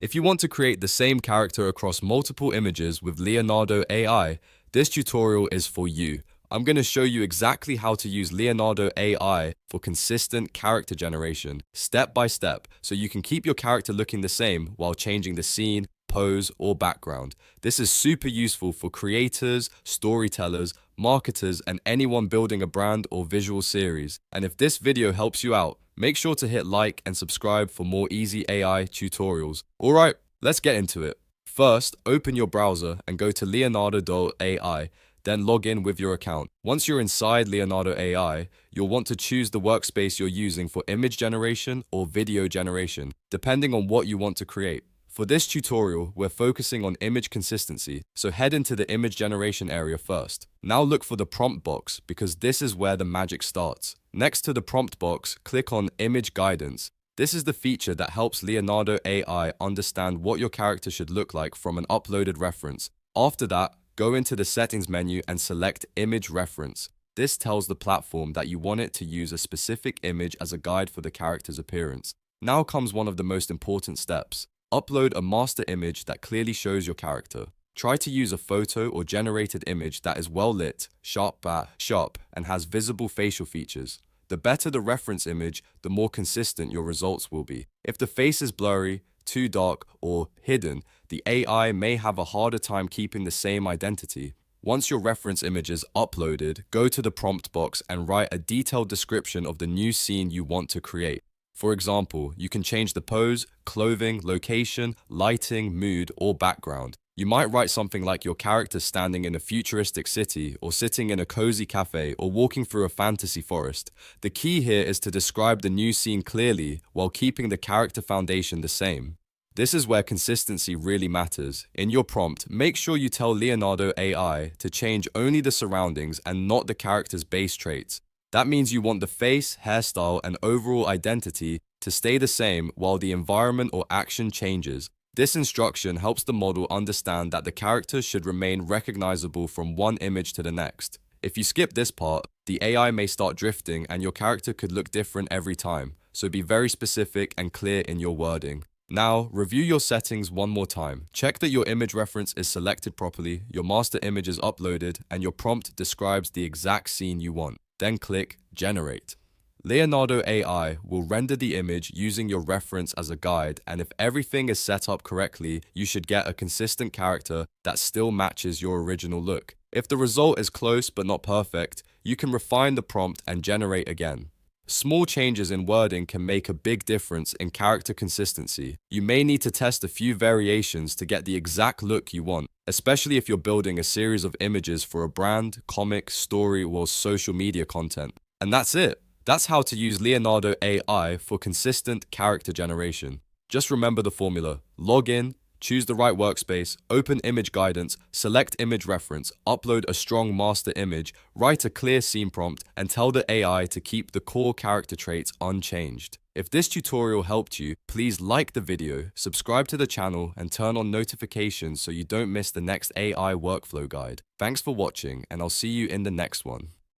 If you want to create the same character across multiple images with Leonardo AI, this tutorial is for you. I'm going to show you exactly how to use Leonardo AI for consistent character generation, step by step, so you can keep your character looking the same while changing the scene, pose, or background. This is super useful for creators, storytellers, marketers, and anyone building a brand or visual series. And if this video helps you out, make sure to hit like and subscribe for more easy AI tutorials. Alright, let's get into it. First, open your browser and go to Leonardo.ai. Then log in with your account. Once you're inside Leonardo AI, you'll want to choose the workspace you're using for image generation or video generation, depending on what you want to create. For this tutorial, we're focusing on image consistency, so head into the image generation area first. Now look for the prompt box because this is where the magic starts. Next to the prompt box, click on Image Guidance. This is the feature that helps Leonardo AI understand what your character should look like from an uploaded reference. After that, go into the settings menu and select Image Reference. This tells the platform that you want it to use a specific image as a guide for the character's appearance. Now comes one of the most important steps. Upload a master image that clearly shows your character. Try to use a photo or generated image that is well lit, sharp, and has visible facial features. The better the reference image, the more consistent your results will be. If the face is blurry, too dark, or hidden, the AI may have a harder time keeping the same identity. Once your reference image is uploaded, go to the prompt box and write a detailed description of the new scene you want to create. For example, you can change the pose, clothing, location, lighting, mood, or background. You might write something like your character standing in a futuristic city, or sitting in a cozy cafe, or walking through a fantasy forest. The key here is to describe the new scene clearly while keeping the character foundation the same. This is where consistency really matters. In your prompt, make sure you tell Leonardo AI to change only the surroundings and not the character's base traits. That means you want the face, hairstyle, and overall identity to stay the same while the environment or action changes. This instruction helps the model understand that the character should remain recognizable from one image to the next. If you skip this part, the AI may start drifting and your character could look different every time, so be very specific and clear in your wording. Now, review your settings one more time. Check that your image reference is selected properly, your master image is uploaded, and your prompt describes the exact scene you want. Then click Generate. Leonardo AI will render the image using your reference as a guide, and if everything is set up correctly, you should get a consistent character that still matches your original look. If the result is close but not perfect, you can refine the prompt and generate again. Small changes in wording can make a big difference in character consistency. You may need to test a few variations to get the exact look you want, especially if you're building a series of images for a brand, comic, story, or social media content. And that's it. That's how to use Leonardo AI for consistent character generation. Just remember the formula. Log in, choose the right workspace, open image guidance, select image reference, upload a strong master image, write a clear scene prompt, and tell the AI to keep the core character traits unchanged. If this tutorial helped you, please like the video, subscribe to the channel, and turn on notifications so you don't miss the next AI workflow guide. Thanks for watching, and I'll see you in the next one.